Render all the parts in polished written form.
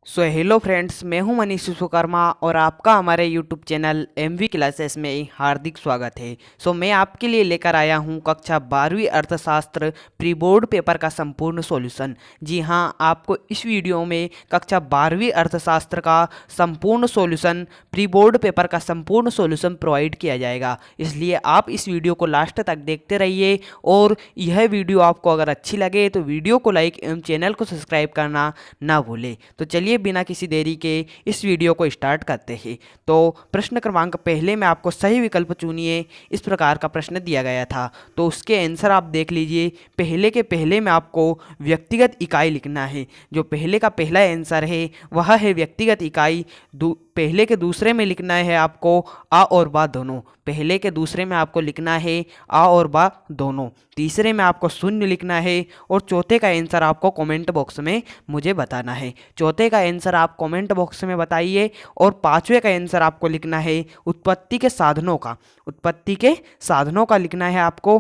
Hello friends, मैं हूं मनीष विश्वकर्मा और आपका हमारे यूट्यूब चैनल एमवी क्लासेस में हार्दिक स्वागत है। मैं आपके लिए लेकर आया हूं कक्षा 12वीं अर्थशास्त्र प्री बोर्ड पेपर का संपूर्ण सॉल्यूशन। जी हां, आपको इस वीडियो में कक्षा 12वीं अर्थशास्त्र का संपूर्ण सॉल्यूशन, प्री बोर्ड पेपर का संपूर्ण सॉल्यूशन प्रोवाइड किया जाएगा, इसलिए आप इस वीडियो को लास्ट तक देखते रहिए। और यह वीडियो आपको अगर अच्छी लगे तो वीडियो को लाइक एवं चैनल को सब्सक्राइब करना ना भूलें। तो चलिए बिना किसी देरी के इस वीडियो को स्टार्ट करते हैं। तो प्रश्न क्रमांक पहले में आपको सही विकल्प चुनिए, इस प्रकार का प्रश्न दिया गया था। तो उसके आंसर आप देख लीजिए। पहले के पहले में आपको व्यक्तिगत इकाई लिखना है। जो पहले का पहला आंसर है वह है व्यक्तिगत इकाई। पहले के दूसरे में लिखना है आपको आ और बा दोनों। पहले के दूसरे में आपको लिखना है आ और बा दोनों। तीसरे में आपको शून्य लिखना है। और चौथे का आंसर आपको कमेंट बॉक्स में मुझे बताना है। चौथे का आंसर आप कमेंट बॉक्स में बताइए। और पांचवे का आंसर आपको लिखना है उत्पत्ति के साधनों का। उत्पत्ति के साधनों का लिखना है आपको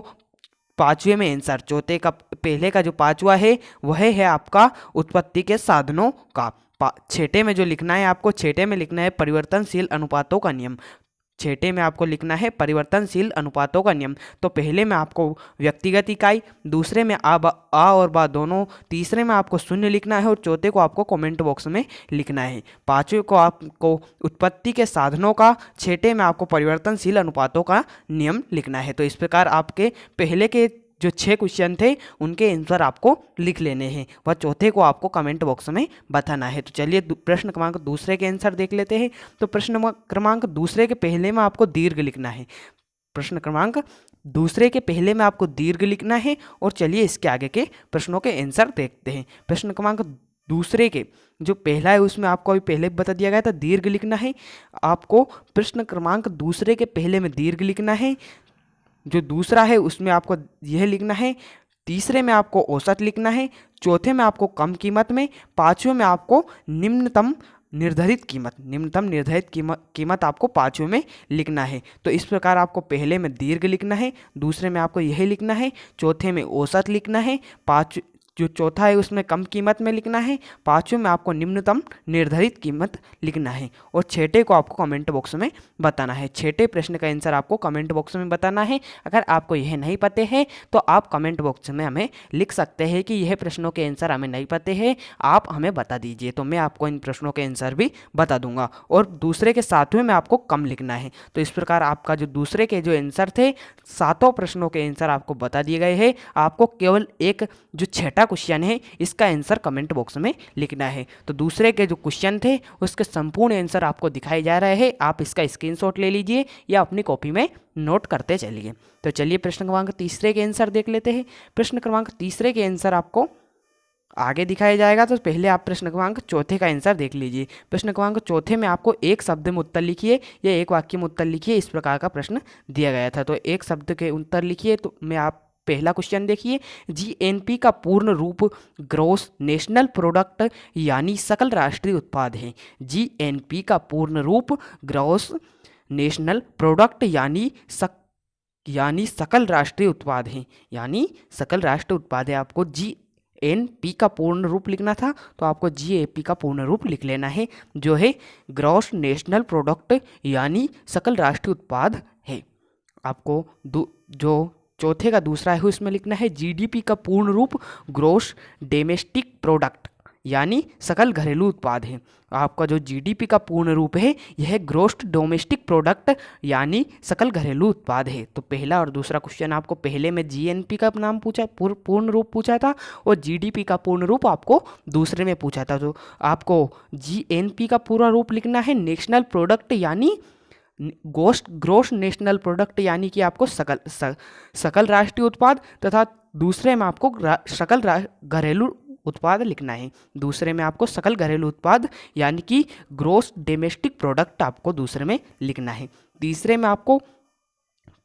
पांचवे में आंसर। चौथे का पहले का जो पांचवा है वह है आपका उत्पत्ति के साधनों का। छठे में जो लिखना है आपको, छठे में लिखना है परिवर्तनशील अनुपातों का नियम। छठे में आपको लिखना है परिवर्तनशील अनुपातों का नियम। तो पहले में आपको व्यक्तिगत इकाई, दूसरे में आ और बा दोनों, तीसरे में आपको शून्य लिखना है और चौथे को आपको कमेंट बॉक्स में लिखना है। पांचवे को आपको उत्पत्ति के साधनों का, छठे में आपको परिवर्तनशील अनुपातों का नियम लिखना है। तो इस प्रकार आपके पहले के जो 6 क्वेश्चन थे उनके आंसर आपको लिख लेने हैं, वह चौथे को आपको कमेंट बॉक्स में बताना है। तो चलिए प्रश्न क्रमांक दूसरे के आंसर देख लेते हैं। तो प्रश्न क्रमांक दूसरे के पहले में आपको दीर्घ लिखना है। प्रश्न क्रमांक दूसरे के पहले में आपको दीर्घ लिखना है। और चलिए इसके आगे के प्रश्नों के आंसर देखते हैं। प्रश्न क्रमांक दूसरे के जो पहला है उसमें आपको अभी पहले बता दिया गया था दीर्घ लिखना है। आपको प्रश्न क्रमांक दूसरे के पहले में दीर्घ लिखना है। जो दूसरा है उसमें आपको यह लिखना है। तीसरे में आपको औसत लिखना है। चौथे में आपको कम कीमत में। पांचवें में आपको निम्नतम निर्धारित कीमत, निम्नतम निर्धारित कीमत आपको पांचवें में लिखना है। तो इस प्रकार आपको पहले में दीर्घ लिखना है, दूसरे में आपको यही लिखना है, चौथे में औसत लिखना है, जो चौथा है उसमें कम कीमत में लिखना है, पांचवें में आपको निम्नतम निर्धारित कीमत लिखना है। और छठे को आपको कमेंट बॉक्स में बताना है। छठे प्रश्न का आंसर आपको कमेंट बॉक्स में बताना है। अगर आपको यह नहीं पते हैं तो आप कमेंट बॉक्स में हमें लिख सकते हैं कि यह प्रश्नों के आंसर हमें नहीं पते हैं, आप हमें बता दीजिए, तो मैं आपको इन प्रश्नों के आंसर भी बता दूंगा। और दूसरे के सातवें में आपको कम लिखना है। तो इस प्रकार आपका जो दूसरे के जो आंसर थे, सातों प्रश्नों के आंसर आपको बता दिए गए हैं। आपको केवल एक जो छठा क्वेश्चन है इसका आंसर कमेंट बॉक्स में लिखना है। तो दूसरे के जो क्वेश्चन थे उसके संपूर्ण आंसर आपको दिखाए जा रहे हैं। आप इसका स्क्रीनशॉट ले लीजिए या अपनी कॉपी में नोट करते चलिए। तो चलिए प्रश्न क्रमांक तीसरे के आंसर देख लेते हैं। प्रश्न क्रमांक तीसरे के आंसर आपको आगे दिखाया जाएगा। तो पहले आप प्रश्न क्रमांक चौथे का आंसर देख लीजिए। प्रश्न क्रमांक चौथे में आपको एक शब्द में उत्तर लिखिए या एक वाक्य में उत्तर लिखिए, इस प्रकार का प्रश्न दिया गया था। तो एक शब्द के उत्तर लिखिए। तो मैं आप पहला क्वेश्चन देखिए, जीएनपी का पूर्ण रूप ग्रॉस नेशनल प्रोडक्ट यानी सकल राष्ट्रीय उत्पाद है। जीएनपी का पूर्ण रूप ग्रॉस नेशनल प्रोडक्ट यानी सकल राष्ट्रीय उत्पाद है। यानी सकल राष्ट्रीय उत्पाद है। आपको जीएनपी का पूर्ण रूप लिखना था तो आपको जीएपी का पूर्ण रूप लिख लेना है, जो है ग्रॉस नेशनल प्रोडक्ट यानी सकल राष्ट्रीय उत्पाद है। आपको जो चौथे का दूसरा है उसमें लिखना है जीडीपी का पूर्ण रूप ग्रॉस डोमेस्टिक प्रोडक्ट यानी सकल घरेलू उत्पाद है। आपका जो जीडीपी का पूर्ण रूप है यह ग्रॉस डोमेस्टिक प्रोडक्ट यानी सकल घरेलू उत्पाद है। तो पहला और दूसरा क्वेश्चन आपको पहले में जीएनपी का नाम पूछा, पूर्ण रूप पूछा था, और जीडीपी का पूर्ण रूप आपको दूसरे में पूछा था। तो आपको जीएनपी का पूरा रूप लिखना है नेशनल प्रोडक्ट यानी ग्रोस नेशनल प्रोडक्ट यानी कि आपको सकल राष्ट्रीय उत्पाद, तथा दूसरे में आपको सकल घरेलू उत्पाद लिखना है। दूसरे में आपको सकल घरेलू उत्पाद यानी कि ग्रोस डोमेस्टिक प्रोडक्ट आपको दूसरे में लिखना है। तीसरे में आपको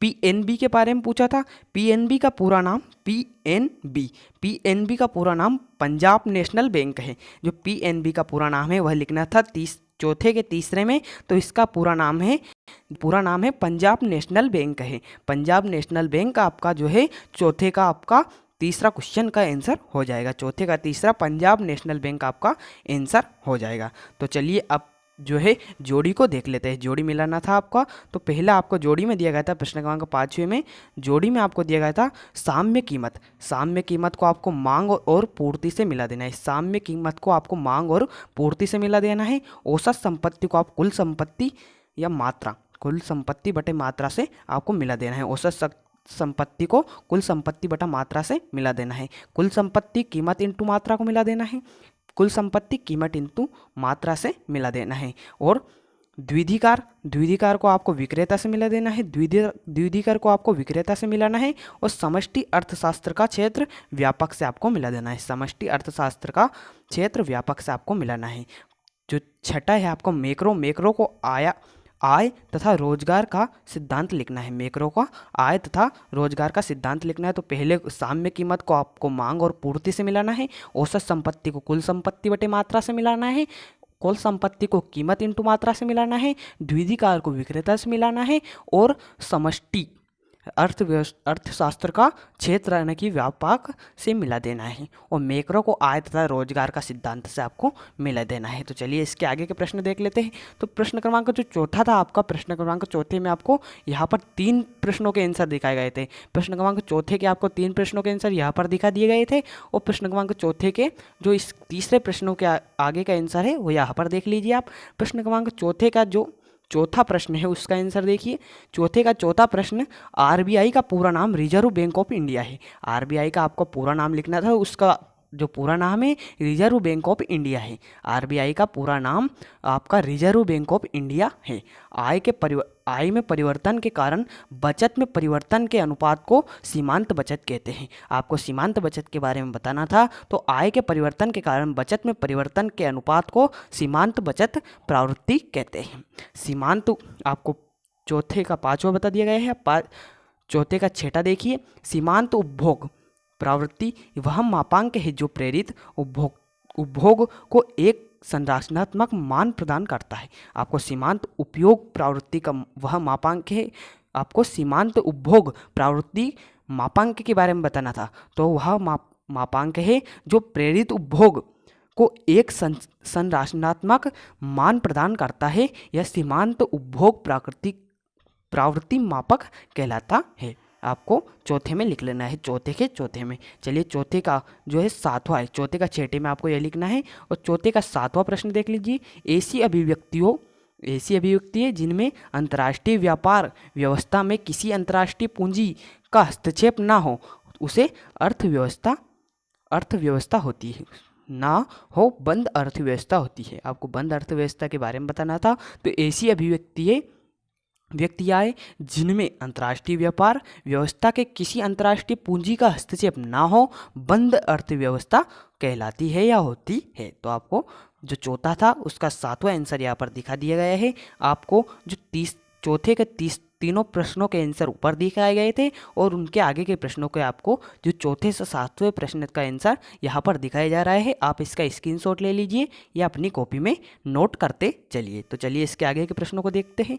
पीएनबी के बारे में पूछा था। पीएनबी का पूरा नाम पीएनबी का पूरा नाम पंजाब नेशनल बैंक है। जो पीएनबी का पूरा नाम है वह लिखना था चौथे के तीसरे में। तो इसका पूरा नाम है पंजाब नेशनल बैंक है। पंजाब नेशनल बैंक आपका जो है चौथे का आपका तीसरा क्वेश्चन का आंसर हो जाएगा। चौथे का तीसरा पंजाब नेशनल बैंक आपका आंसर हो जाएगा। तो चलिए अब जो है जोड़ी को देख लेते हैं। जोड़ी मिलाना था आपका, तो पहला आपको जोड़ी में दिया गया था प्रश्न क्रमांक 5वें में। जोड़ी में आपको दिया गया था साम्य कीमत। साम्य कीमत को आपको मांग और पूर्ति से मिला देना है। साम्य कीमत को आपको मांग और पूर्ति से मिला देना है। औसत संपत्ति को आप कुल संपत्ति या मात्रा, कुल संपत्ति बटे मात्रा से आपको मिला देना है। औसत संपत्ति को कुल संपत्ति बटा मात्रा से मिला देना है। कुल संपत्ति कीमत इंटू मात्रा को मिला देना है। कुल संपत्ति कीमत इंटू मात्रा से मिला देना है। और द्विधिकार, द्विधिकार को आपको विक्रेता से मिला देना है। द्विधिकार को आपको विक्रेता से मिलाना है। और समष्टि अर्थशास्त्र का क्षेत्र व्यापक से आपको मिला देना है। समष्टि अर्थशास्त्र का क्षेत्र व्यापक से आपको मिलाना है। जो छठा है आपको मैक्रो, मैक्रो को आय तथा रोजगार का सिद्धांत लिखना है। मैक्रो का आय तथा रोजगार का सिद्धांत लिखना है। तो पहले साम्य कीमत को आपको मांग और पूर्ति से मिलाना है। औसत संपत्ति को कुल संपत्ति बटे मात्रा से मिलाना है। कुल संपत्ति को कीमत इंटू मात्रा से मिलाना है। द्विधिकार को विक्रेता से मिलाना है। और समष्टि अर्थशास्त्र का क्षेत्र यानी कि व्यापक से मिला देना है। और मैक्रो को आय तथा रोजगार का सिद्धांत से आपको मिला देना है। तो चलिए इसके आगे के प्रश्न देख लेते हैं। तो प्रश्न क्रमांक जो चौथा था आपका, प्रश्न क्रमांक चौथे में आपको यहाँ पर 3 प्रश्नों के आंसर दिखाए गए थे। प्रश्न क्रमांक चौथे के आपको 3 प्रश्नों के आंसर यहाँ पर दिखा दिए गए थे। और प्रश्न क्रमांक चौथे के जो इस तीसरे प्रश्नों के आगे का आंसर है वो यहाँ पर देख लीजिए आप। प्रश्न क्रमांक चौथे का जो चौथा प्रश्न है उसका आंसर देखिए। चौथे का चौथा प्रश्न, आरबीआई का पूरा नाम रिजर्व बैंक ऑफ इंडिया है। आरबीआई का आपको पूरा नाम लिखना था, उसका जो पूरा नाम है रिजर्व बैंक ऑफ इंडिया है। आरबीआई का पूरा नाम आपका रिजर्व बैंक ऑफ इंडिया है। आय में परिवर्तन के कारण बचत में परिवर्तन के अनुपात को सीमांत बचत कहते हैं। आपको सीमांत बचत के बारे में बताना था। तो आय के परिवर्तन के कारण बचत में परिवर्तन के अनुपात को सीमांत बचत प्रवृत्ति कहते हैं। सीमांत आपको चौथे का 5वां बता दिया गया है। चौथे का 6ठा देखिए, सीमांत उपभोग प्रवृत्ति वह मापांक है जो प्रेरित उपभोग को एक संरचनात्मक मान प्रदान करता है। आपको सीमांत उपयोग प्रवृत्ति का वह मापांक है। आपको सीमांत उपभोग प्रवृत्ति मापांक के बारे में बताना था। तो वह मापांक है जो प्रेरित उपभोग को एक संरचनात्मक मान प्रदान करता है। यह सीमांत उपभोग प्रवृत्ति मापक कहलाता है। आपको चौथे में लिख लेना है, चौथे के चौथे में। चलिए चौथे का जो है 7वां है, चौथे का 6ठे में आपको यह लिखना है। और चौथे का 7वां प्रश्न देख लीजिए। ऐसी अभिव्यक्ति है जिनमें अंतर्राष्ट्रीय व्यापार व्यवस्था में किसी अंतर्राष्ट्रीय पूंजी का हस्तक्षेप ना हो, उसे अर्थव्यवस्था होती है। ना हो बंद अर्थव्यवस्था होती है। आपको बंद अर्थव्यवस्था के बारे में बताना था। तो ऐसी व्यक्तियाँ जिनमें अंतर्राष्ट्रीय व्यापार व्यवस्था के किसी अंतर्राष्ट्रीय पूंजी का हस्तक्षेप ना हो, बंद अर्थव्यवस्था कहलाती है या होती है। तो आपको जो चौथा था उसका 7वां आंसर यहाँ पर दिखा दिया गया है। आपको जो चौथे के तीनों प्रश्नों के आंसर ऊपर दिखाए गए थे और उनके आगे के प्रश्नों के आपको जो चौथे से 7वें प्रश्न का आंसर यहाँ पर दिखाया जा रहा है। आप इसका स्क्रीनशॉट ले लीजिए या अपनी कॉपी में नोट करते चलिए। तो चलिए इसके आगे के प्रश्नों को देखते हैं।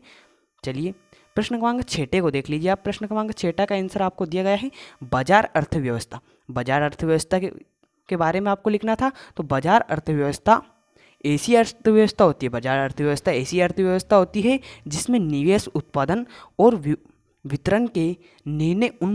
चलिए प्रश्न क्रमांक 6ठे को देख लीजिए आप। प्रश्न क्रमांक 6ठा का आंसर आपको दिया गया है बाजार अर्थव्यवस्था। बाजार अर्थव्यवस्था के बारे में आपको लिखना था। तो बाजार अर्थव्यवस्था ऐसी अर्थव्यवस्था होती है, बाजार अर्थव्यवस्था ऐसी अर्थव्यवस्था होती है जिसमें निवेश, उत्पादन और वितरण के निर्णय उन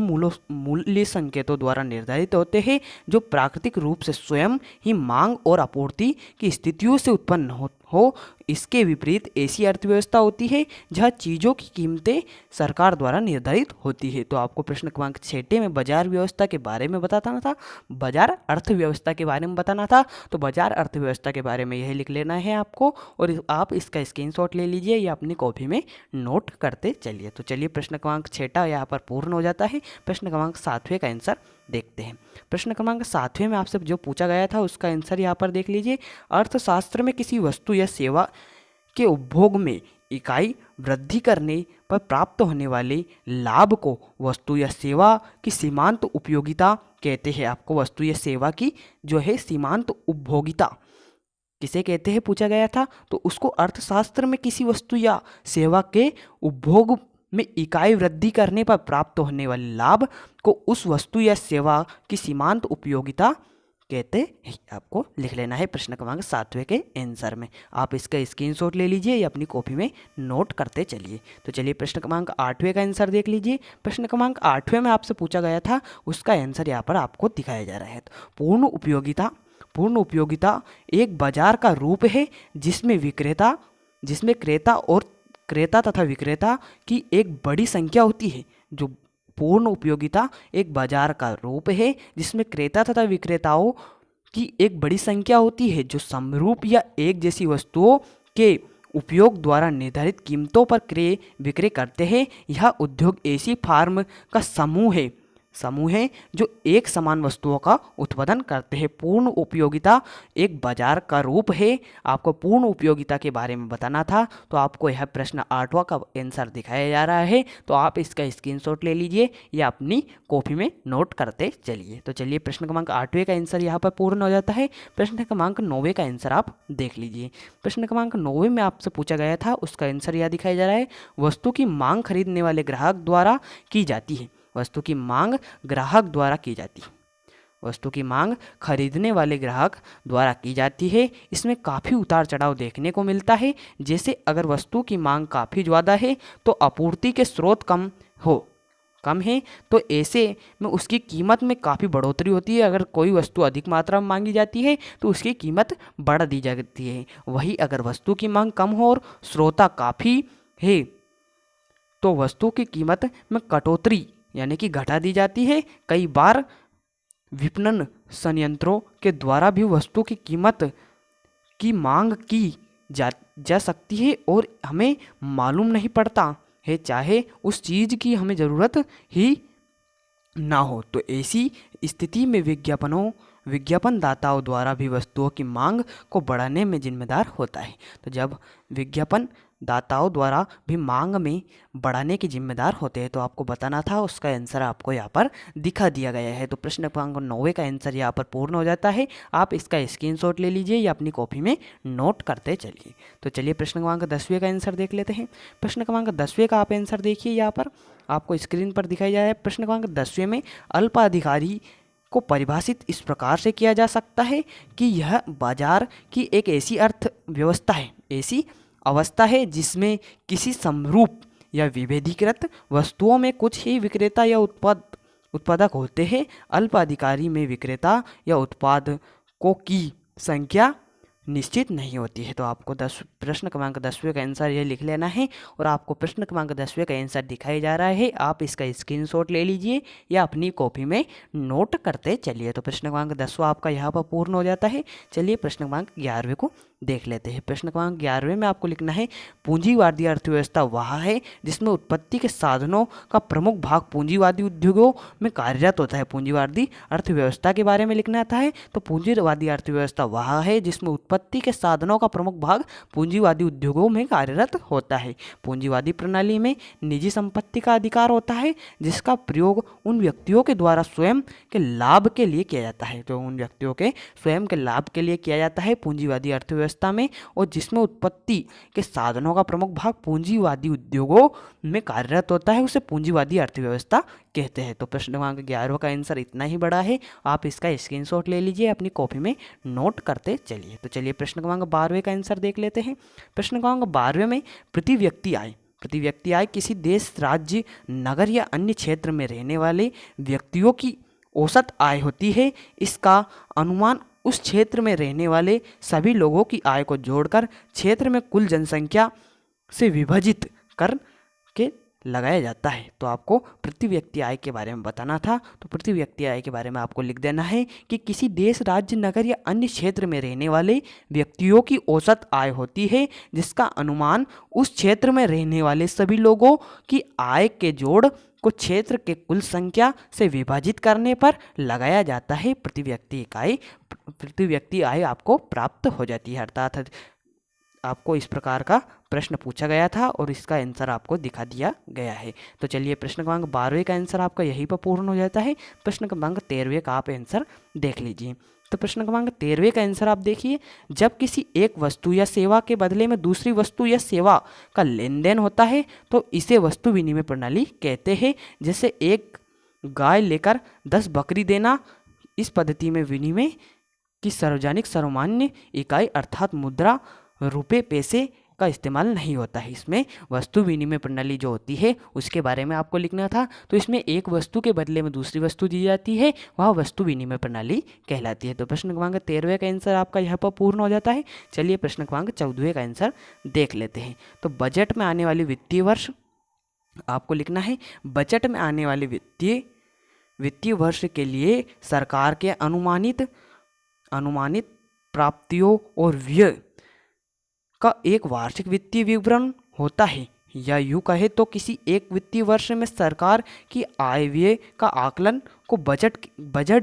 मूल्य संकेतों द्वारा निर्धारित होते हैं जो प्राकृतिक रूप से स्वयं ही मांग और आपूर्ति की स्थितियों से उत्पन्न हो। इसके विपरीत ऐसी अर्थव्यवस्था होती है जहाँ चीज़ों की कीमतें सरकार द्वारा निर्धारित होती है। तो आपको प्रश्न क्रमांक 6ठे में बाजार व्यवस्था के बारे में बताना था, बाजार अर्थव्यवस्था के बारे में बताना था। तो बाजार अर्थव्यवस्था के बारे में यह लिख लेना है आपको और आप इसका स्क्रीनशॉट ले लीजिए या अपनी कॉपी में नोट करते चलिए। तो चलिए प्रश्न क्रमांक 6ठा यहाँ पर पूर्ण हो जाता है। प्रश्न क्रमांक 7वें का आंसर देखते हैं। प्रश्न क्रमांक 7वें में आपसे जो पूछा गया था उसका आंसर यहाँ पर देख लीजिए। अर्थशास्त्र में किसी वस्तु या सेवा के उपभोग में इकाई वृद्धि करने पर प्राप्त होने वाले लाभ को वस्तु या सेवा की सीमांत उपयोगिता कहते हैं। आपको वस्तु या सेवा की जो है सीमांत उपभोगिता किसे कहते हैं पूछा गया था। तो उसको अर्थशास्त्र में किसी वस्तु या सेवा के उपभोग में इकाई वृद्धि करने पर प्राप्त होने वाले लाभ को उस वस्तु या सेवा की सीमांत उपयोगिता कहते हैं। आपको लिख लेना है प्रश्न क्रमांक 7वें के आंसर में। आप इसका स्क्रीनशॉट ले लीजिए या अपनी कॉपी में नोट करते चलिए। तो चलिए प्रश्न क्रमांक 8वें का आंसर देख लीजिए। प्रश्न क्रमांक 8वें में आपसे पूछा गया था, उसका आंसर यहाँ पर आपको दिखाया जा रहा है। तो पूर्ण उपयोगिता एक बाजार का रूप है जिसमें क्रेता तथा विक्रेता की एक बड़ी संख्या होती है। जो पूर्ण उपयोगिता एक बाजार का रूप है जिसमें क्रेता तथा विक्रेताओं की एक बड़ी संख्या होती है जो समरूप या एक जैसी वस्तुओं के उपयोग द्वारा निर्धारित कीमतों पर क्रय विक्रय करते हैं। यह उद्योग ऐसी फार्म का समूह है जो एक समान वस्तुओं का उत्पादन करते हैं। पूर्ण उपयोगिता एक बाजार का रूप है। आपको पूर्ण उपयोगिता के बारे में बताना था, तो आपको यह प्रश्न 8वां का आंसर दिखाया जा रहा है। तो आप इसका स्क्रीनशॉट ले लीजिए या अपनी कॉपी में नोट करते चलिए। तो चलिए प्रश्न क्रमांक 8वें का आंसर यहाँ पर पूर्ण हो जाता है। प्रश्न क्रमांक 9वें का आंसर आप देख लीजिए। प्रश्न क्रमांक 9वें में आपसे पूछा गया था, उसका आंसर यह दिखाया जा रहा है। वस्तु की मांग खरीदने वाले ग्राहक द्वारा की जाती है। वस्तु की मांग ग्राहक द्वारा की जाती है। वस्तु की मांग खरीदने वाले ग्राहक द्वारा की जाती है। इसमें काफ़ी उतार चढ़ाव देखने को मिलता है। जैसे अगर वस्तु की मांग काफ़ी ज़्यादा है तो आपूर्ति के स्रोत कम है तो ऐसे में उसकी कीमत में काफ़ी बढ़ोतरी होती है। अगर कोई वस्तु अधिक मात्रा में मांगी जाती है तो उसकी कीमत बढ़ा दी जाती है। वही अगर वस्तु की मांग कम हो और स्रोता काफ़ी है तो वस्तु की कीमत में कटौती यानी कि घटा दी जाती है। कई बार विपणन संयंत्रों के द्वारा भी वस्तु की कीमत की मांग की जा सकती है और हमें मालूम नहीं पड़ता है, चाहे उस चीज़ की हमें ज़रूरत ही ना हो। तो ऐसी स्थिति में विज्ञापनदाताओं द्वारा भी वस्तुओं की मांग को बढ़ाने में जिम्मेदार होता है। तो जब विज्ञापन दाताओं द्वारा भी मांग में बढ़ाने के जिम्मेदार होते हैं तो आपको बताना था, उसका आंसर आपको यहाँ पर दिखा दिया गया है। तो प्रश्न क्रमांक 9 का आंसर यहाँ पर पूर्ण हो जाता है। आप इसका स्क्रीनशॉट ले लीजिए या अपनी कॉपी में नोट करते चलिए। तो चलिए प्रश्न क्रमांक 10वें का आंसर देख लेते हैं। प्रश्न क्रमांक 10वें का आप आंसर देखिए, यहाँ पर आपको स्क्रीन पर दिखाई जा रहा है। प्रश्न क्रमांक 10वें में अल्पाधिकारी को परिभाषित इस प्रकार से किया जा सकता है कि यह बाजार की एक ऐसी ऐसी अवस्था है जिसमें किसी समरूप या विभेदीकृत वस्तुओं में कुछ ही विक्रेता या उत्पादक होते हैं। अल्पाधिकारी में विक्रेता या उत्पादकों की संख्या निश्चित नहीं होती है। तो आपको प्रश्न क्रमांक 10वें का आंसर ये लिख लेना है और आपको प्रश्न क्रमांक 10वें का आंसर दिखाया जा रहा है। आप इसका स्क्रीनशॉट ले लीजिए या अपनी कॉपी में नोट करते चलिए। तो प्रश्न क्रमांक 10वां आपका यहाँ पर पूर्ण हो जाता है। चलिए प्रश्न क्रमांक 11वें को देख लेते हैं। प्रश्न क्रमांक 11वें में आपको लिखना है, पूंजीवादी अर्थव्यवस्था वह है जिसमें उत्पत्ति के साधनों का प्रमुख भाग पूंजीवादी उद्योगों में कार्यरत होता है। पूंजीवादी अर्थव्यवस्था के बारे में लिखना आता है तो पूंजीवादी अर्थव्यवस्था वह है जिसमें उत्पत्ति के साधनों का प्रमुख भाग पूंजीवादी उद्योगों में कार्यरत होता है। पूंजीवादी प्रणाली में निजी संपत्ति का अधिकार होता है जिसका प्रयोग उन व्यक्तियों के द्वारा स्वयं के लाभ के लिए किया जाता है। तो उन व्यक्तियों के स्वयं के लाभ के लिए किया जाता है पूंजीवादी अर्थव्यवस्था में, और जिसमें उत्पत्ति के साधनों का प्रमुख भाग पूंजीवादी उद्योगों में कार्यरत होता है, उसे पूंजीवादी अर्थव्यवस्था कहते हैं। तो प्रश्न क्रमांक 11 का आंसर इतना ही बड़ा है। आप इसका स्क्रीनशॉट ले लीजिए, अपनी कॉपी में नोट करते चलिए। तो चलिए प्रश्न क्रमांक 12वें का आंसर देख लेते हैं। प्रश्न क्रमांक 12वें में प्रति व्यक्ति आय किसी देश, राज्य, नगर या अन्य क्षेत्र में रहने वाले व्यक्तियों की औसत आय होती है। इसका अनुमान उस क्षेत्र में रहने वाले सभी लोगों की आय को जोड़कर क्षेत्र में कुल जनसंख्या से विभाजित करके लगाया जाता है। तो आपको प्रति व्यक्ति आय के बारे में बताना था। तो प्रति व्यक्ति आय के बारे में आपको लिख देना है कि किसी देश, राज्य, नगर या अन्य क्षेत्र में रहने वाले व्यक्तियों की औसत आय होती है जिसका अनुमान उस क्षेत्र में रहने वाले सभी लोगों की आय के जोड़ को क्षेत्र के कुल संख्या से विभाजित करने पर लगाया जाता है। प्रति व्यक्ति आय आपको प्राप्त हो जाती है। अर्थात आपको इस प्रकार का प्रश्न पूछा गया था और इसका आंसर आपको दिखा दिया गया है। तो चलिए प्रश्न क्रमांक 12वें का आंसर आपका यहीं पर पूर्ण हो जाता है। प्रश्न क्रमांक 13वें का आप आंसर देख लीजिए। तो प्रश्न क्रमांक 13 का आंसर आप देखिए, जब किसी एक वस्तु या सेवा के बदले में दूसरी वस्तु या सेवा का लेन देन होता है तो इसे वस्तु विनिमय प्रणाली कहते हैं। जैसे एक गाय लेकर 10 बकरी देना। इस पद्धति में विनिमय की सार्वजनिक सर्वमान्य इकाई अर्थात मुद्रा, रुपए, पैसे का इस्तेमाल नहीं होता है। इसमें वस्तु विनिमय प्रणाली जो होती है उसके बारे में आपको लिखना था। तो इसमें एक वस्तु के बदले में दूसरी वस्तु दी जाती है, वह वस्तु विनिमय प्रणाली कहलाती है। तो प्रश्न क्रमांक 13 का आंसर आपका यहाँ पर पूर्ण हो जाता है। चलिए प्रश्न क्रमांक 14 का आंसर देख लेते हैं। तो बजट में आने वाले वित्तीय वर्ष आपको लिखना है, बजट में आने वाले वित्तीय वर्ष के लिए सरकार के अनुमानित प्राप्तियों और व्यय का एक वार्षिक वित्तीय विवरण होता है, या यूँ कहे तो किसी एक वित्तीय वर्ष में सरकार की आय व्यय का आकलन को बजट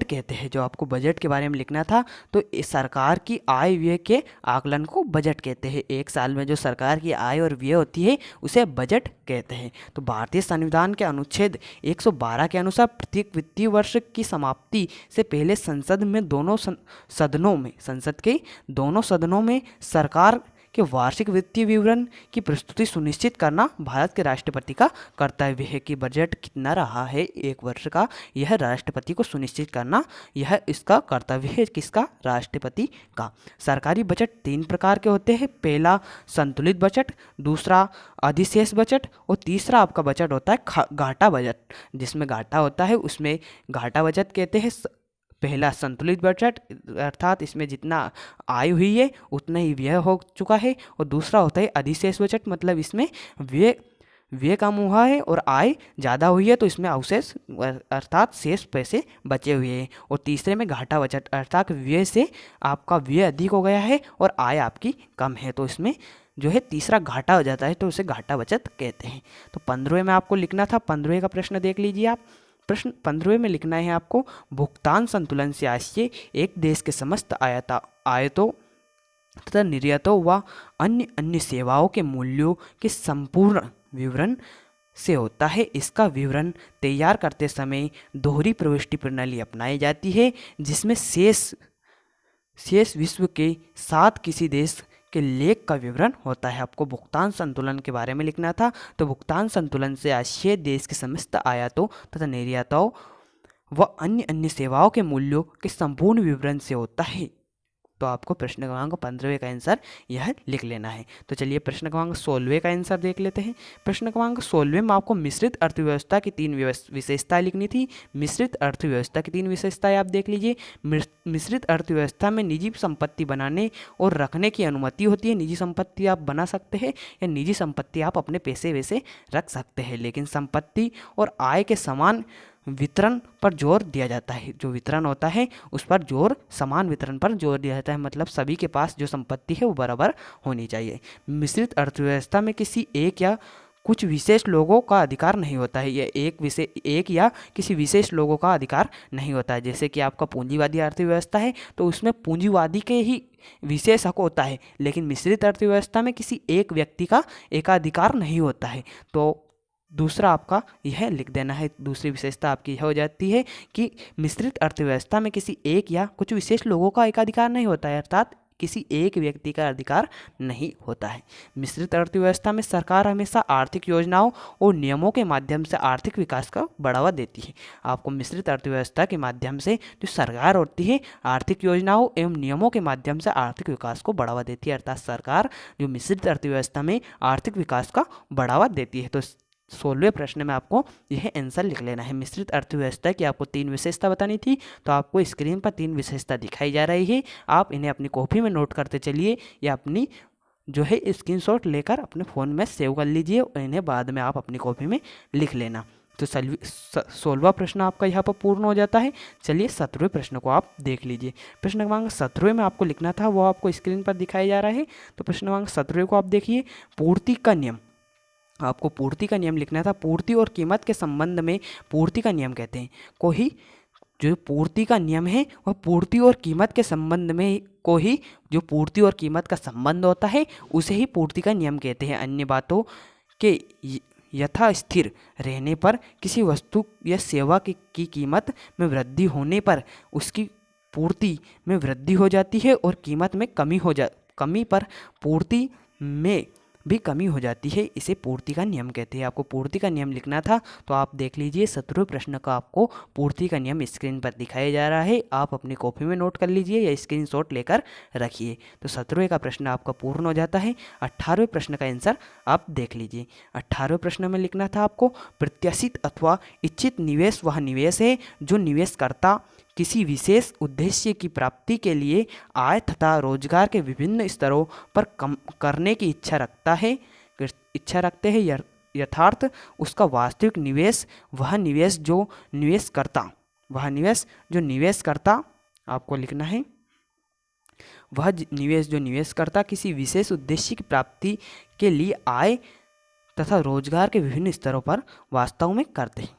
कहते हैं। जो आपको बजट के बारे में लिखना था, तो सरकार की आय व्यय के आकलन को बजट कहते हैं। एक साल में जो सरकार की आय और व्यय होती है उसे बजट कहते हैं। तो भारतीय संविधान के अनुच्छेद 112 के अनुसार प्रत्येक वित्तीय वर्ष की समाप्ति से पहले संसद के दोनों सदनों में सरकार कि वार्षिक वित्तीय विवरण की प्रस्तुति सुनिश्चित करना भारत के राष्ट्रपति का कर्तव्य है। कि बजट कितना रहा है एक वर्ष का, यह राष्ट्रपति को सुनिश्चित करना, यह इसका कर्तव्य है। किसका? राष्ट्रपति का। सरकारी बजट 3 प्रकार के होते हैं। पहला संतुलित बजट, दूसरा अधिशेष बजट और तीसरा आपका बजट होता है घाटा बजट। जिसमें घाटा होता है उसमें घाटा बजट कहते हैं। पहला संतुलित बजट अर्थात इसमें जितना आय हुई है उतना ही व्यय हो चुका है, और दूसरा होता है अधिशेष बजट, मतलब इसमें व्यय कम हुआ है और आय ज़्यादा हुई है, तो इसमें अवशेष अर्थात शेष पैसे बचे हुए हैं। और तीसरे में घाटा बजट अर्थात व्यय से आपका व्यय अधिक हो गया है और आय आपकी कम है, तो इसमें जो है तीसरा घाटा हो जाता है, तो उसे घाटा बचत कहते हैं। तो 15वें में आपको लिखना था। 15वें का प्रश्न देख लीजिए आप। प्रश्न 15वें में लिखना है आपको, भुगतान संतुलन से आशय एक देश के समस्त आयातों तथा निर्यातों व अन्य सेवाओं के मूल्यों के संपूर्ण विवरण से होता है। इसका विवरण तैयार करते समय दोहरी प्रविष्टि प्रणाली अपनाई जाती है, जिसमें शेष विश्व के साथ किसी देश के लेख का विवरण होता है। आपको भुगतान संतुलन के बारे में लिखना था। तो भुगतान संतुलन से आशय देश के समस्त आयातों तथा निर्यातों व अन्य सेवाओं के मूल्यों के संपूर्ण विवरण से होता है। तो आपको प्रश्न क्रमांक 15वें का आंसर यह लिख लेना है। तो चलिए प्रश्न क्रमांक 16वें का आंसर देख लेते हैं। प्रश्न क्रमांक 16वें में आपको मिश्रित अर्थव्यवस्था की 3 विशेषताएं लिखनी थी। मिश्रित अर्थव्यवस्था की 3 विशेषताएं आप देख लीजिए। मिश्रित अर्थव्यवस्था में निजी संपत्ति बनाने और रखने की अनुमति होती है। निजी संपत्ति आप बना सकते हैं या निजी संपत्ति आप अपने पैसे वैसे रख सकते हैं, लेकिन संपत्ति और आय के समान वितरण पर जोर दिया जाता है। जो वितरण होता है उस पर समान वितरण पर जोर दिया जाता है, मतलब सभी के पास जो संपत्ति है वो बराबर होनी चाहिए। मिश्रित अर्थव्यवस्था में किसी एक या कुछ विशेष लोगों का अधिकार नहीं होता है। यह एक या किसी विशेष लोगों का अधिकार नहीं होता है। जैसे कि आपका पूंजीवादी अर्थव्यवस्था है तो उसमें पूंजीवादी के ही विशेष हक होता है, लेकिन मिश्रित अर्थव्यवस्था में किसी एक व्यक्ति का एकाधिकार नहीं होता है। तो दूसरा आपका यह लिख देना है। दूसरी विशेषता आपकी यह हो जाती है कि मिश्रित अर्थव्यवस्था में किसी एक या कुछ विशेष लोगों का एकाधिकार नहीं होता है, अर्थात किसी एक व्यक्ति का अधिकार नहीं होता है। मिश्रित अर्थव्यवस्था में सरकार हमेशा आर्थिक योजनाओं और नियमों के माध्यम से आर्थिक विकास का बढ़ावा देती है। आपको मिश्रित अर्थव्यवस्था के माध्यम से जो सरकार होती है आर्थिक योजनाओं एवं नियमों के माध्यम से आर्थिक विकास को बढ़ावा देती है, अर्थात सरकार जो मिश्रित अर्थव्यवस्था में आर्थिक विकास का बढ़ावा देती है। तो 16वें प्रश्न में आपको यह आंसर लिख लेना है। मिश्रित अर्थव्यवस्था की आपको 3 विशेषता बतानी थी, तो आपको स्क्रीन पर 3 विशेषता दिखाई जा रही है। आप इन्हें अपनी कॉपी में नोट करते चलिए या अपनी जो है स्क्रीनशॉट लेकर अपने फ़ोन में सेव कर लीजिए और इन्हें बाद में आप अपनी कॉपी में लिख लेना। तो 16वां प्रश्न आपका यहाँ पर पूर्ण हो जाता है। चलिए 17वें प्रश्न को आप देख लीजिए। प्रश्न क्रमांक 17वें में आपको लिखना था वो आपको स्क्रीन पर दिखाया जा रहा है। तो प्रश्न क्रमांक 17वें को आप देखिए। पूर्ति का नियम, आपको पूर्ति का नियम लिखना था। पूर्ति और कीमत के संबंध में पूर्ति का नियम कहते हैं। कोई जो पूर्ति का नियम है वह पूर्ति और कीमत के संबंध में को ही जो पूर्ति और कीमत का संबंध होता है उसे ही पूर्ति का नियम कहते हैं। अन्य बातों के यथास्थिर रहने पर किसी वस्तु या सेवा की कीमत में वृद्धि होने पर उसकी पूर्ति में वृद्धि हो जाती है और कीमत में कमी पर पूर्ति में भी कमी हो जाती है। इसे पूर्ति का नियम कहते हैं। आपको पूर्ति का नियम लिखना था तो आप देख लीजिए 17वें प्रश्न का आपको पूर्ति का नियम स्क्रीन पर दिखाया जा रहा है। आप अपनी कॉपी में नोट कर लीजिए या स्क्रीनशॉट लेकर रखिए। तो 17वें का प्रश्न आपका पूर्ण हो जाता है। 18वें प्रश्न का आंसर आप देख लीजिए। 18वें प्रश्न में लिखना था आपको प्रत्याशित अथवा इच्छित निवेश वह निवेश है जो निवेशकर्ता किसी विशेष उद्देश्य की प्राप्ति के लिए आय तथा रोजगार के विभिन्न स्तरों पर कम करने की इच्छा रखते हैं। यथार्थ उसका वास्तविक निवेश वह निवेश जो निवेशकर्ता आपको लिखना है, वह निवेश जो निवेशकर्ता किसी विशेष उद्देश्य की प्राप्ति के लिए आय तथा रोजगार के विभिन्न स्तरों पर वास्तव में करते हैं।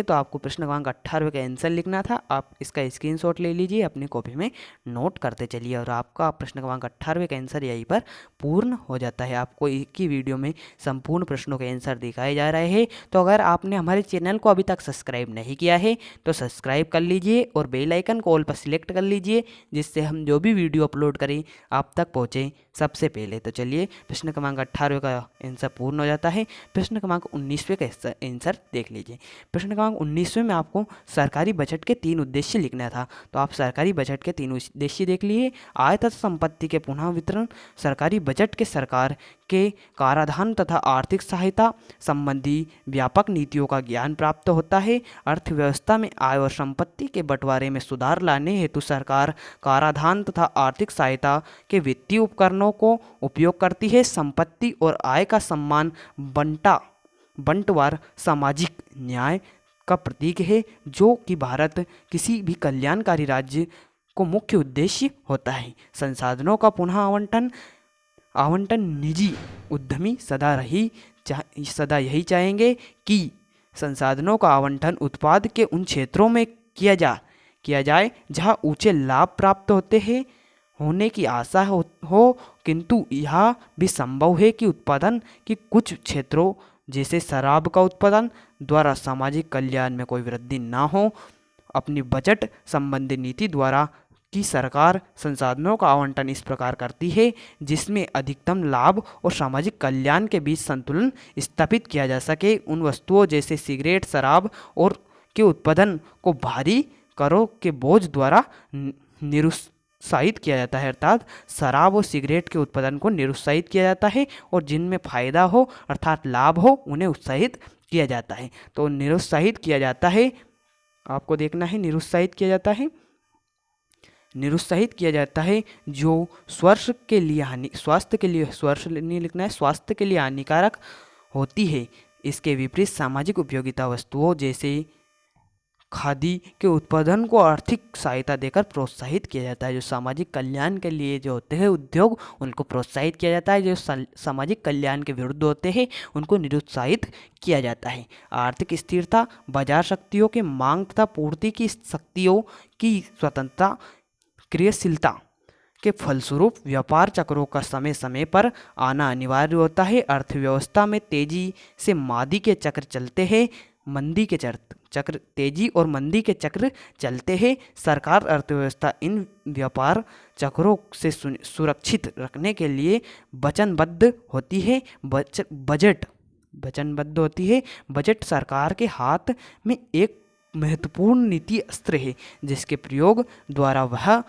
तो आपको प्रश्न क्रमांक 18 का आंसर लिखना था। आप इसका स्क्रीनशॉट ले लीजिए, अपनी कॉपी में नोट करते चलिए और आपका प्रश्न क्रमांक 18 का आंसर यहीं पर पूर्ण हो जाता है। आपको एक ही वीडियो में संपूर्ण प्रश्नों के आंसर दिखाए जा रहे हैं। तो अगर आपने हमारे चैनल को अभी तक सब्सक्राइब नहीं किया है तो सब्सक्राइब कर लीजिए और बेल आइकन को ऑल पर सिलेक्ट कर लीजिए, जिससे हम जो भी वीडियो अपलोड करें आप तक पहुँचे सबसे पहले। तो चलिए प्रश्न क्रमांक 18 का आंसर पूर्ण हो जाता है। प्रश्न क्रमांक 19वें का आंसर देख लीजिए। प्रश्न क्रमांक 19वें में आपको सरकारी बजट के 3 उद्देश्य लिखना था। तो आप सरकारी बजट के 3 उद्देश्य देख लिए। आय तथा संपत्ति के पुनः वितरण, सरकारी बजट के सरकार के कराधान तथा आर्थिक सहायता संबंधी व्यापक नीतियों का ज्ञान प्राप्त होता है। अर्थव्यवस्था में आय और संपत्ति के बंटवारे में सुधार लाने हेतु सरकार कराधान तथा आर्थिक सहायता के वित्तीय उपकरणों को उपयोग करती है। संपत्ति और आय का समान बंटवार सामाजिक न्याय का प्रतीक है, जो कि भारत किसी भी कल्याणकारी राज्य को मुख्य उद्देश्य होता है। संसाधनों का पुनः आवंटन निजी उद्यमी सदा यही चाहेंगे कि संसाधनों का आवंटन उत्पाद के उन क्षेत्रों में किया जाए जहां ऊंचे लाभ प्राप्त होने की आशा हो, किंतु यह भी संभव है कि उत्पादन की कुछ क्षेत्रों जैसे शराब का उत्पादन द्वारा सामाजिक कल्याण में कोई वृद्धि ना हो। अपनी बजट संबंधी नीति द्वारा की सरकार संसाधनों का आवंटन इस प्रकार करती है जिसमें अधिकतम लाभ और सामाजिक कल्याण के बीच संतुलन स्थापित किया जा सके। उन वस्तुओं जैसे सिगरेट, शराब और के उत्पादन को भारी करों के बोझ द्वारा निरुत्साहित किया जाता है, अर्थात शराब और सिगरेट के उत्पादन को निरुत्साहित किया जाता है और जिनमें फायदा हो अर्थात लाभ हो उन्हें उत्साहित किया जाता है। तो निरुत्साहित किया जाता है, आपको देखना है निरुत्साहित किया जाता है जो स्वास्थ्य के लिए हानिकारक होती है। इसके विपरीत सामाजिक उपयोगिता वस्तुओं जैसे खादी के उत्पादन को आर्थिक सहायता देकर प्रोत्साहित किया जाता है। जो सामाजिक कल्याण के लिए जो होते हैं उद्योग, उनको प्रोत्साहित किया जाता है। जो सामाजिक कल्याण के विरुद्ध होते हैं उनको निरुत्साहित किया जाता है। आर्थिक स्थिरता, बाजार शक्तियों के मांग तथा पूर्ति की शक्तियों की स्वतंत्रता, क्रियाशीलता के फलस्वरूप व्यापार चक्रों का समय समय पर आना अनिवार्य होता है। अर्थव्यवस्था में तेजी से मंदी के चक्र चलते हैं। तेजी और मंदी के चक्र चलते हैं। सरकार अर्थव्यवस्था इन व्यापार चक्रों से सुरक्षित रखने के लिए वचनबद्ध होती है। बजट सरकार के हाथ में एक महत्वपूर्ण नीति अस्त्र है जिसके प्रयोग द्वारा वह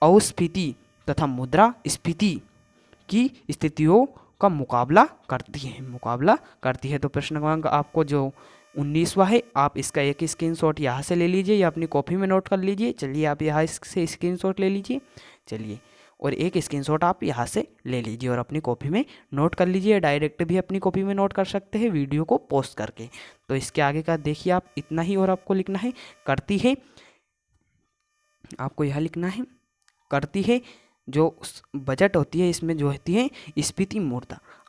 अस्फीति तथा मुद्रास्फीति की स्थितियों का मुकाबला करती है। तो प्रश्न क्रमांक आपको जो 19वां है, आप इसका एक स्क्रीनशॉट यहाँ से ले लीजिए या अपनी कॉपी में नोट कर लीजिए। चलिए आप यहाँ से स्क्रीनशॉट ले लीजिए, चलिए, और एक स्क्रीनशॉट आप यहाँ से ले लीजिए और अपनी कॉपी में नोट कर लीजिए। डायरेक्ट भी अपनी कॉपी में नोट कर सकते हैं वीडियो को पॉज करके। तो इसके आगे का देखिए आप, इतना ही और आपको लिखना है करती है, आपको यह लिखना है करती है। जो बजट होती है इसमें जो होती है स्फीति,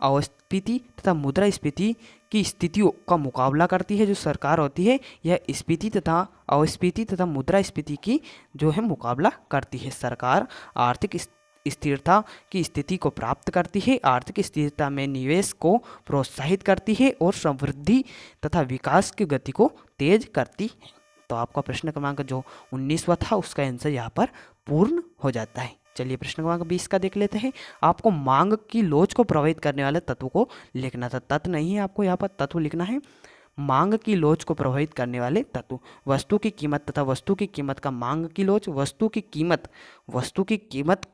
अस्फीति तथा मुद्रास्फीति की स्थितियों का मुकाबला करती है। जो सरकार होती है यह स्फीति तथा अस्फीति तथा मुद्रास्फीति की जो है मुकाबला करती है। सरकार आर्थिक स्थिरता की स्थिति को प्राप्त करती है, आर्थिक स्थिरता में निवेश को प्रोत्साहित करती है और समृद्धि तथा विकास की गति को तेज करती है। तो आपका प्रश्न क्रमांक जो 19वां था उसका आंसर यहाँ पर पूर्ण हो जाता है। चलिए प्रश्न क्रमांक 20 का देख लेते हैं। आपको मांग की लोच को प्रभावित करने वाले तत्व को लिखना था। तत्व नहीं है, आपको यहाँ पर तत्व लिखना है। मांग की लोच को प्रभावित करने वाले तत्व, वस्तु की कीमत तथा वस्तु की कीमत का मांग की लोच, वस्तु की कीमत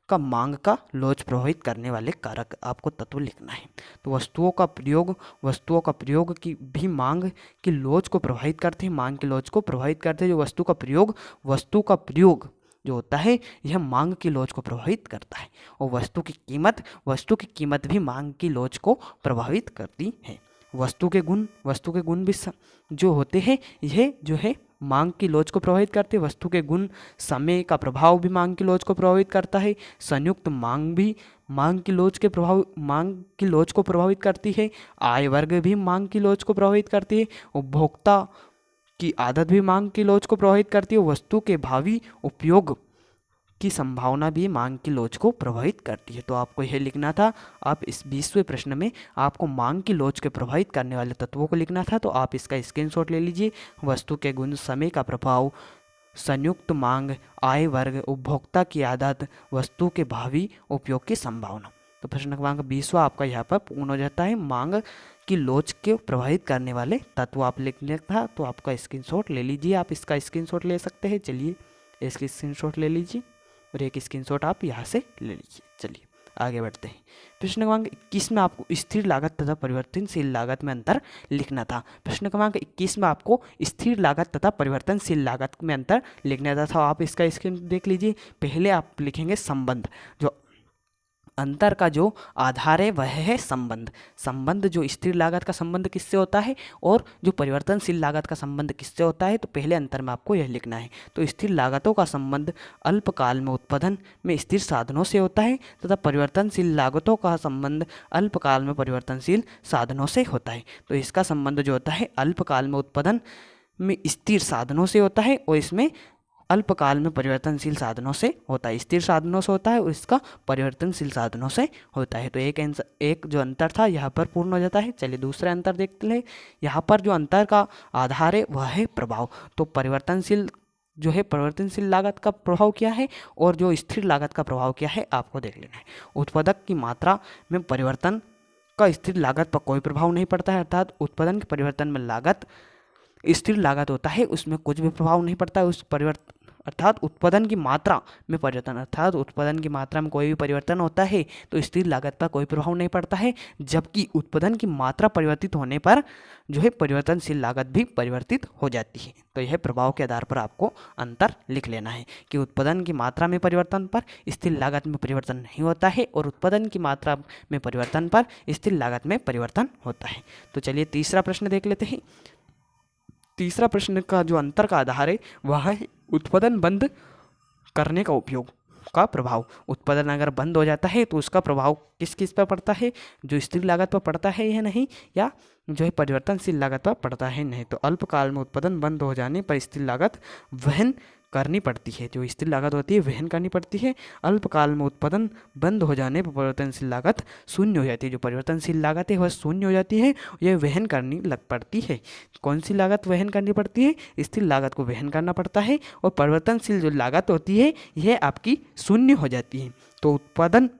का मांग का लोच प्रभावित करने वाले कारक आपको तत्व लिखना है। तो वस्तुओं का प्रयोग की भी मांग की लोच को प्रभावित करते हैं। मांग की लोच को प्रभावित करते हैं। जो वस्तु का प्रयोग जो होता है यह मांग की लोच को प्रभावित करता है। और वस्तु की कीमत भी मांग की लोच को प्रभावित करती है। वस्तु के गुण भी जो होते हैं यह जो है मांग की लोच को प्रभावित करते हैं। वस्तु के गुण, समय का प्रभाव भी मांग की लोच को प्रभावित करता है। संयुक्त मांग भी मांग की लोच को प्रभावित करती है। आय वर्ग भी मांग की लोच को प्रभावित करती है। उपभोक्ता की आदत भी मांग की लोच को प्रभावित करती है। वस्तु के भावी उपयोग की संभावना भी मांग की लोच को प्रभावित करती है। तो आपको यह लिखना था। आप इस 20वें प्रश्न में आपको मांग की लोच के प्रभावित करने वाले तत्वों को लिखना था। तो आप इसका स्क्रीनशॉट ले लीजिए। वस्तु के गुण, समय का प्रभाव, संयुक्त मांग, आय वर्ग, उपभोक्ता की आदत, वस्तु के भावी उपयोग की संभावना। तो प्रश्न क्रमांक 20वां आपका यहाँ पर पूर्ण हो जाता है। मांग की लोच के प्रभावित करने वाले तत्व आप लिखने था। तो आपका स्क्रीनशॉट ले लीजिए। आप इसका स्क्रीनशॉट ले सकते हैं। चलिए इसकी स्क्रीनशॉट ले लीजिए और एक स्क्रीनशॉट आप यहाँ से ले लीजिए। चलिए आगे बढ़ते हैं। प्रश्न क्रमांक 21 में आपको स्थिर लागत तथा परिवर्तनशील लागत में अंतर लिखना था। प्रश्न क्रमांक 21 में आपको स्थिर लागत तथा परिवर्तनशील लागत में अंतर लिखना था। आप इसका स्क्रीन देख लीजिए। पहले आप लिखेंगे संबंध। जो अंतर का जो आधार है वह है संबंध जो स्थिर लागत का संबंध किससे होता है और जो परिवर्तनशील लागत का संबंध किससे होता है। तो पहले अंतर में आपको यह लिखना है। तो स्थिर लागतों का संबंध अल्पकाल में उत्पादन में स्थिर साधनों से होता है तथा परिवर्तनशील लागतों का संबंध अल्पकाल में परिवर्तनशील साधनों से होता है। तो इसका संबंध जो होता है अल्पकाल में उत्पादन में स्थिर साधनों से होता है और इसमें अल्पकाल में परिवर्तनशील साधनों से होता है। स्थिर साधनों से होता है और इसका परिवर्तनशील साधनों से होता है। तो एक जो अंतर था यहाँ पर पूर्ण हो जाता है। चलिए दूसरा अंतर देखते हैं। यहाँ पर जो अंतर का आधार है वह है प्रभाव। तो परिवर्तनशील लागत का प्रभाव क्या है और जो स्थिर लागत का प्रभाव क्या है आपको देख लेना है। उत्पादक की मात्रा में परिवर्तन का स्थिर लागत पर कोई प्रभाव नहीं पड़ता है। अर्थात उत्पादन के परिवर्तन में लागत स्थिर लागत होता है उसमें कुछ भी प्रभाव नहीं पड़ता है। अर्थात उत्पादन की मात्रा में कोई भी परिवर्तन होता है तो स्थिर लागत पर कोई प्रभाव नहीं पड़ता है। जबकि उत्पादन की मात्रा परिवर्तित होने पर जो है परिवर्तनशील लागत भी परिवर्तित हो जाती है। तो यह प्रभाव के आधार पर आपको अंतर लिख लेना है कि उत्पादन की मात्रा में परिवर्तन पर स्थिर लागत में परिवर्तन नहीं होता है और उत्पादन की मात्रा में परिवर्तन पर स्थिर लागत में परिवर्तन होता है। तो चलिए तीसरा प्रश्न देख लेते हैं। तीसरा प्रश्न का जो अंतर का आधार है वह है उत्पादन बंद करने का उपयोग का प्रभाव। उत्पादन अगर बंद हो जाता है तो उसका प्रभाव किस किस पर पड़ता है। जो स्थिर लागत पर पड़ता है या नहीं, या जो है परिवर्तनशील लागत पर पड़ता है नहीं। तो अल्पकाल में उत्पादन बंद हो जाने पर स्थिर लागत वहन करनी पड़ती है। जो स्थिर लागत होती है वहन करनी पड़ती है। अल्पकाल में उत्पादन बंद हो जाने पर परिवर्तनशील लागत शून्य हो जाती है। जो परिवर्तनशील लागत है वह शून्य हो जाती है, यह वहन करनी लग पड़ती है। कौन सी लागत वहन करनी पड़ती है? स्थिर लागत को वहन करना पड़ता है और परिवर्तनशील जो लागत होती है यह आपकी शून्य हो जाती है। तो उत्पादन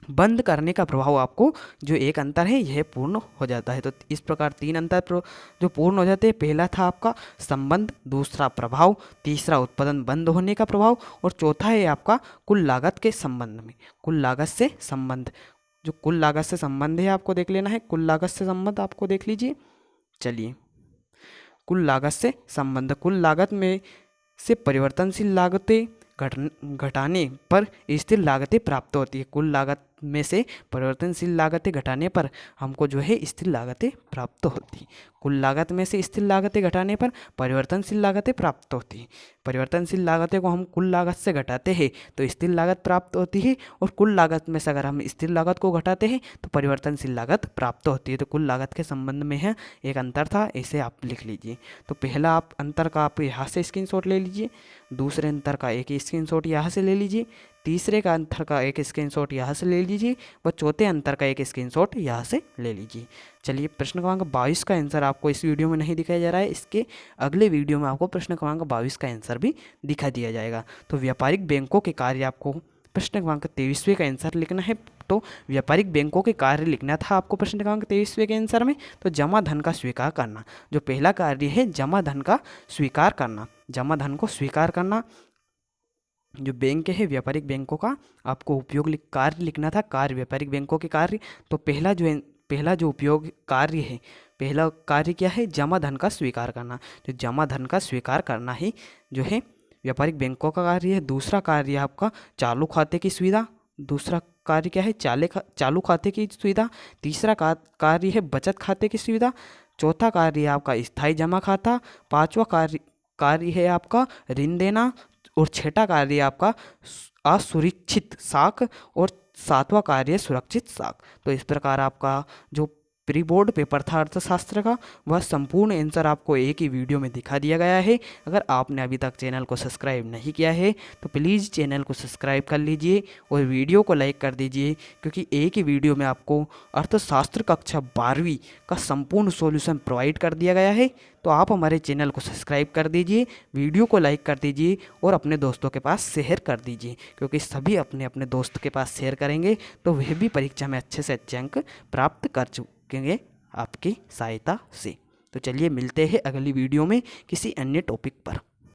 बंद करने का प्रभाव आपको जो एक अंतर है यह पूर्ण हो जाता है। तो इस प्रकार 3 अंतर जो पूर्ण हो जाते हैं। पहला था आपका संबंध, दूसरा प्रभाव, तीसरा उत्पादन बंद होने का प्रभाव और चौथा है आपका कुल लागत के संबंध में कुल लागत से संबंध। जो कुल लागत से संबंध है आपको देख लेना है। कुल लागत से संबंध आपको देख लीजिए। चलिए कुल लागत से संबंध, कुल लागत में से परिवर्तनशील लागतें घटाने पर स्थिर लागतें प्राप्त होती है। कुल लागत में से परिवर्तनशील लागतें घटाने पर हमको जो है स्थिर लागतें प्राप्त होती हैं। कुल लागत में से स्थिर लागतें घटाने पर परिवर्तनशील लागतें प्राप्त होती हैं। परिवर्तनशील लागतें को हम कुल लागत से घटाते हैं तो स्थिर लागत प्राप्त होती है और कुल लागत में से अगर हम स्थिर लागत को घटाते हैं तो परिवर्तनशील लागत प्राप्त होती है। तो कुल लागत के संबंध में है एक अंतर था, इसे आप लिख लीजिए। तो पहला आप अंतर का आप यहाँ से स्क्रीनशॉट ले लीजिए, दूसरे अंतर का एक स्क्रीनशॉट यहाँ से ले लीजिए, तीसरे का अंतर का एक स्क्रीनशॉट यहाँ से ले लीजिए व चौथे अंतर का एक स्क्रीनशॉट यहाँ से ले लीजिए। चलिए प्रश्न क्रमांक 22 का आंसर आपको इस वीडियो में नहीं दिखाया जा रहा है, इसके अगले वीडियो में आपको प्रश्न क्रमांक 22 का आंसर भी दिखा दिया जाएगा। तो व्यापारिक बैंकों के कार्य आपको प्रश्न क्रमांक 23वें का आंसर लिखना है। तो व्यापारिक बैंकों के कार्य लिखना था आपको प्रश्न क्रमांक 23वें के आंसर में। तो जमा धन का स्वीकार करना, जो पहला कार्य है जमा धन का स्वीकार करना, जमा धन को स्वीकार करना जो बैंक है व्यापारिक बैंकों का आपको उपयोग कार्य लिखना था, कार्य व्यापारिक बैंकों के कार्य। तो पहला जो उपयोग कार्य है, पहला कार्य क्या है, जमा धन का स्वीकार करना। जो जमा धन का स्वीकार करना ही जो है व्यापारिक बैंकों का कार्य है। दूसरा कार्य है आपका चालू खाते की सुविधा, दूसरा कार्य क्या है, चालू खाते की सुविधा। तीसरा कार्य है बचत खाते की सुविधा। चौथा कार्य है आपका स्थायी जमा खाता। पांचवा कार्य है आपका ऋण देना। और छठा कार्य है आपका असुरक्षित साख। और सातवां कार्य है सुरक्षित साख। तो इस प्रकार आपका जो प्री बोर्ड पेपर था अर्थशास्त्र का, वह संपूर्ण आंसर आपको एक ही वीडियो में दिखा दिया गया है। अगर आपने अभी तक चैनल को सब्सक्राइब नहीं किया है तो प्लीज़ चैनल को सब्सक्राइब कर लीजिए और वीडियो को लाइक कर दीजिए, क्योंकि एक ही वीडियो में आपको अर्थशास्त्र कक्षा 12वीं का संपूर्ण सॉल्यूशन प्रोवाइड कर दिया गया है। तो आप हमारे चैनल को सब्सक्राइब कर दीजिए, वीडियो को लाइक कर दीजिए और अपने दोस्तों के पास शेयर कर दीजिए, क्योंकि सभी अपने अपने दोस्त के पास शेयर करेंगे तो वह भी परीक्षा में अच्छे से अच्छे अंक प्राप्त कर चुकेंगे आपकी सहायता से। तो चलिए मिलते हैं अगली वीडियो में किसी अन्य टॉपिक पर।